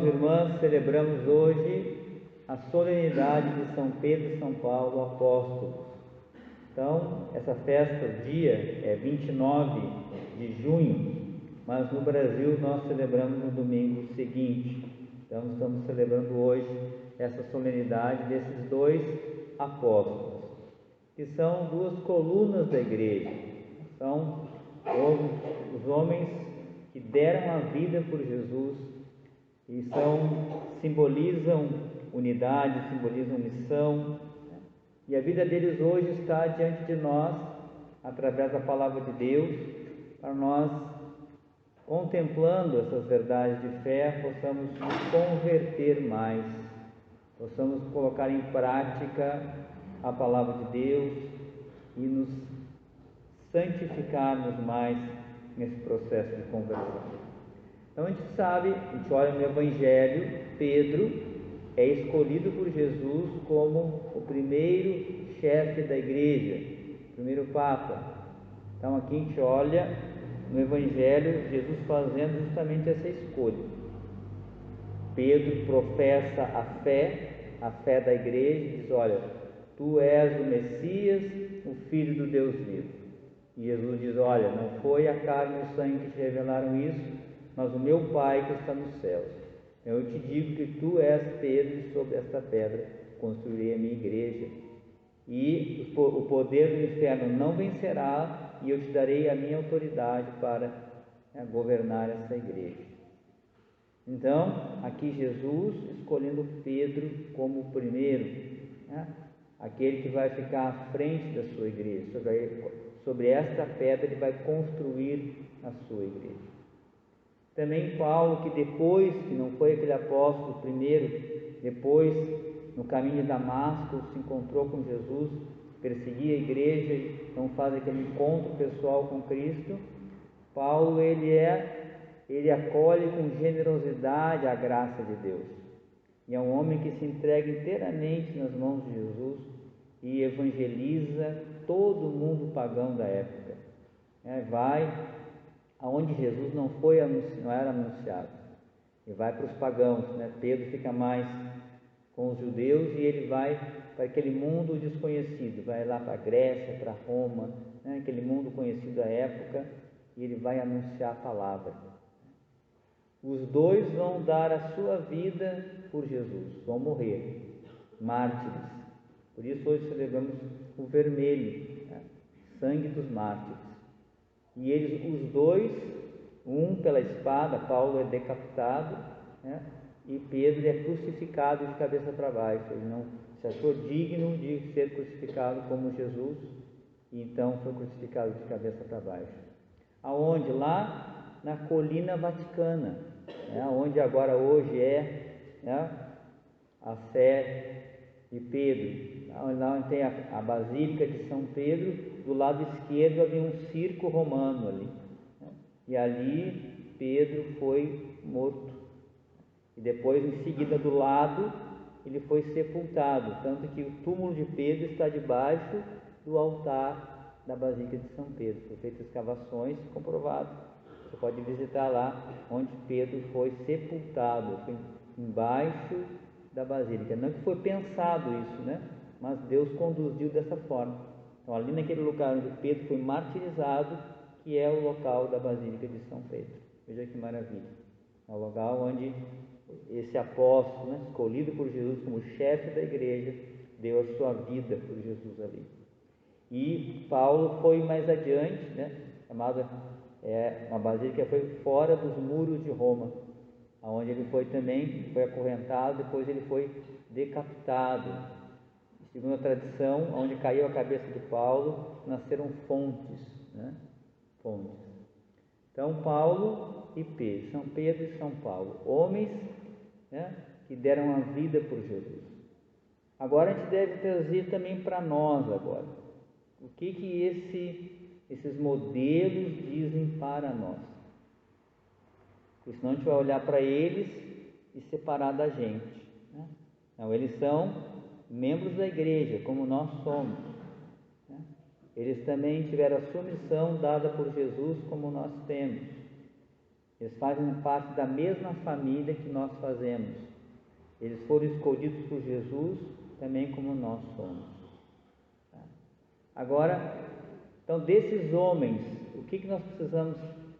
irmãos e irmãs, celebramos hoje a solenidade de São Pedro e São Paulo, apóstolos. Então, essa festa, o dia é 29 de junho, mas no Brasil nós celebramos no domingo seguinte. Então, estamos celebrando hoje essa solenidade desses dois apóstolos, que são duas colunas da igreja. São os homens que deram a vida por Jesus e simbolizam unidade, simbolizam missão. E a vida deles hoje está diante de nós, através da palavra de Deus, para nós, contemplando essas verdades de fé, possamos nos converter mais, possamos colocar em prática a palavra de Deus e nos santificarmos mais nesse processo de conversão. Então a gente sabe, a gente olha no Evangelho, Pedro é escolhido por Jesus como o primeiro chefe da igreja, o primeiro Papa. Então aqui a gente olha no Evangelho Jesus fazendo justamente essa escolha. Pedro professa a fé da igreja e diz: olha, tu és o Messias, o Filho do Deus vivo. E Jesus diz: olha, não foi a carne e o sangue que te revelaram isso, mas o meu Pai que está nos céus. Eu te digo que tu és Pedro, e sobre esta pedra construirei a minha igreja, e o poder do inferno não vencerá, e eu te darei a minha autoridade para governar essa igreja. Então, aqui Jesus escolhendo Pedro como o primeiro, aquele que vai ficar à frente da sua igreja. Sobre esta pedra ele vai construir a sua igreja. Também Paulo, que depois, que não foi aquele apóstolo primeiro, depois no caminho de Damasco se encontrou com Jesus, perseguia a igreja, então faz aquele encontro pessoal com Cristo. Paulo, ele acolhe com generosidade a graça de Deus, e é um homem que se entrega inteiramente nas mãos de Jesus e evangeliza todo o mundo pagão da época. Vai aonde Jesus não era anunciado, e vai para os pagãos. Pedro fica mais com os judeus e ele vai para aquele mundo desconhecido, vai lá para a Grécia, para Roma, aquele mundo conhecido da época, e ele vai anunciar a palavra. Os dois vão dar a sua vida por Jesus, vão morrer, mártires. Por isso hoje celebramos o vermelho, sangue dos mártires. E eles, os dois, um pela espada, Paulo é decapitado, e Pedro é crucificado de cabeça para baixo. Ele não se achou digno de ser crucificado como Jesus, e então foi crucificado de cabeça para baixo. Aonde? Lá na colina vaticana, onde agora hoje a sé de Pedro. Lá onde tem a Basílica de São Pedro, do lado esquerdo havia um circo romano ali, e ali Pedro foi morto, e depois em seguida do lado ele foi sepultado, tanto que o túmulo de Pedro está debaixo do altar da Basílica de São Pedro. Foi feitas escavações, comprovado, você pode visitar lá onde Pedro foi sepultado, foi embaixo da Basílica. Não que foi pensado isso, mas Deus conduziu dessa forma. Então, ali naquele lugar onde Pedro foi martirizado, que é o local da Basílica de São Pedro. Veja que maravilha. É o local onde esse apóstolo, escolhido por Jesus como chefe da igreja, deu a sua vida por Jesus ali. E Paulo foi mais adiante, chamada uma basílica que foi fora dos muros de Roma, onde ele foi acorrentado, depois ele foi decapitado. Segundo a tradição, onde caiu a cabeça de Paulo, nasceram fontes. Fontes. Então, Paulo e Pedro, São Pedro e São Paulo, homens que deram a vida por Jesus. Agora a gente deve trazer também para nós agora. O que esses modelos dizem para nós? Porque senão a gente vai olhar para eles e separar da gente. Então, eles são membros da igreja, como nós somos. Eles também tiveram a sua missão dada por Jesus, como nós temos. Eles fazem parte da mesma família que nós fazemos. Eles foram escolhidos por Jesus também como nós somos. Agora, então, desses homens, o que nós precisamos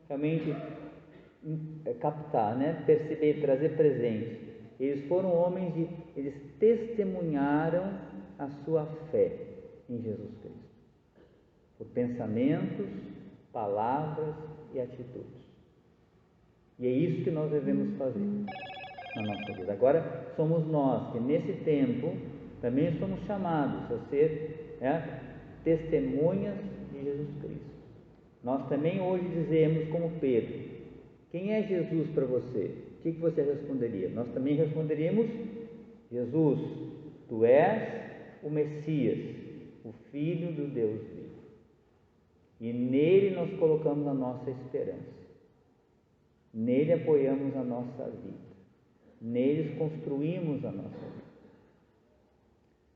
realmente captar, né? Perceber, trazer presente? Eles foram homens eles testemunharam a sua fé em Jesus Cristo, por pensamentos, palavras e atitudes. E é isso que nós devemos fazer na nossa vida. Agora, somos nós que nesse tempo também somos chamados a ser testemunhas de Jesus Cristo. Nós também hoje dizemos como Pedro: quem é Jesus para você? O que você responderia? Nós também responderíamos: Jesus, tu és o Messias, o Filho do Deus vivo. E nele nós colocamos a nossa esperança. Nele apoiamos a nossa vida. Neles construímos a nossa vida.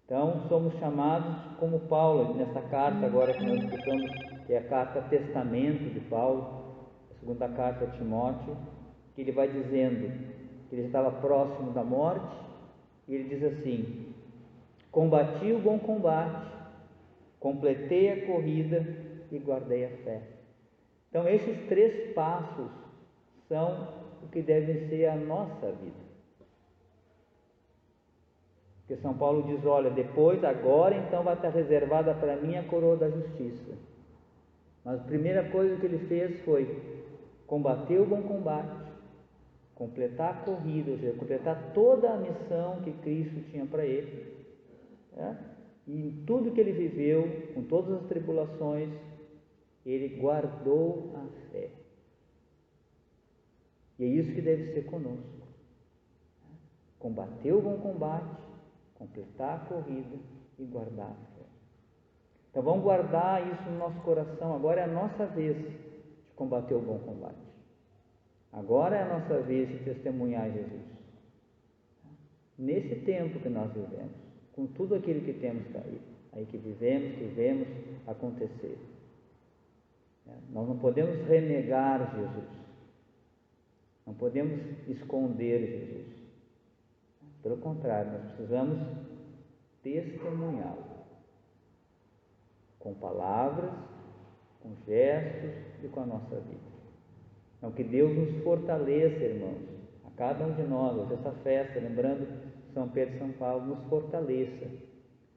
Então, somos chamados, como Paulo, nessa carta agora que nós escutamos, que é a carta Testamento de Paulo, a segunda carta a Timóteo, que ele vai dizendo que ele estava próximo da morte, e ele diz assim: combati o bom combate, completei a corrida e guardei a fé. Então, esses 3 passos são o que deve ser a nossa vida. Porque São Paulo diz: olha, depois, agora então vai estar reservada para mim a coroa da justiça. Mas a primeira coisa que ele fez foi combater o bom combate, completar a corrida, ou seja, completar toda a missão que Cristo tinha para ele. E em tudo que ele viveu, com todas as tribulações, ele guardou a fé. E é isso que deve ser conosco. Combater o bom combate, completar a corrida e guardar a fé. Então vamos guardar isso no nosso coração. Agora é a nossa vez de combater o bom combate. Agora é a nossa vez de testemunhar Jesus. Nesse tempo que nós vivemos, com tudo aquilo que temos aí que vivemos, que vemos acontecer. Nós não podemos renegar Jesus. Não podemos esconder Jesus. Pelo contrário, nós precisamos testemunhá-lo. Com palavras, com gestos e com a nossa vida. Então, que Deus nos fortaleça, irmãos, a cada um de nós, hoje essa festa, lembrando São Pedro e São Paulo, nos fortaleça,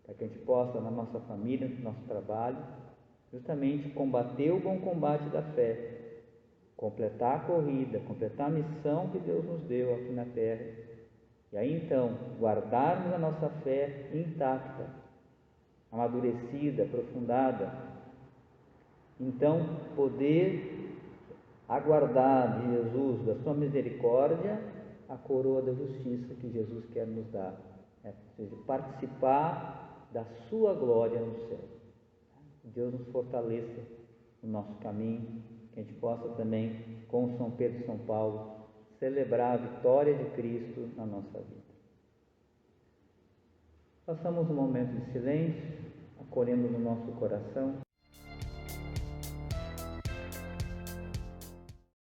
para que a gente possa, na nossa família, no nosso trabalho, justamente combater o bom combate da fé, completar a corrida, completar a missão que Deus nos deu aqui na terra, e aí então guardarmos a nossa fé intacta, amadurecida, aprofundada, então poder aguardar de Jesus, da sua misericórdia, a coroa da justiça que Jesus quer nos dar, ou seja, participar da sua glória no céu. Deus nos fortaleça no nosso caminho, que a gente possa também, com São Pedro e São Paulo, celebrar a vitória de Cristo na nossa vida. Passamos um momento de silêncio, acolhendo no nosso coração